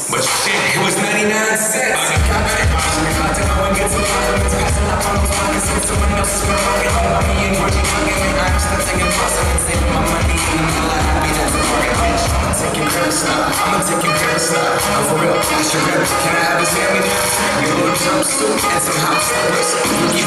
But shit, it was 99 cents. I got I take my one, get some compliments, passing up on those pockets, and someone else is gonna rock it home on me and Georgie fucking me. I'm still taking process and saving my money, and I'm not happy that's a fucking bitch. I'm taking credit now, I'm taking credit now. I'm for real, cash your credit. Can I have his hand me down? Your little jumpsuit and some house slippers.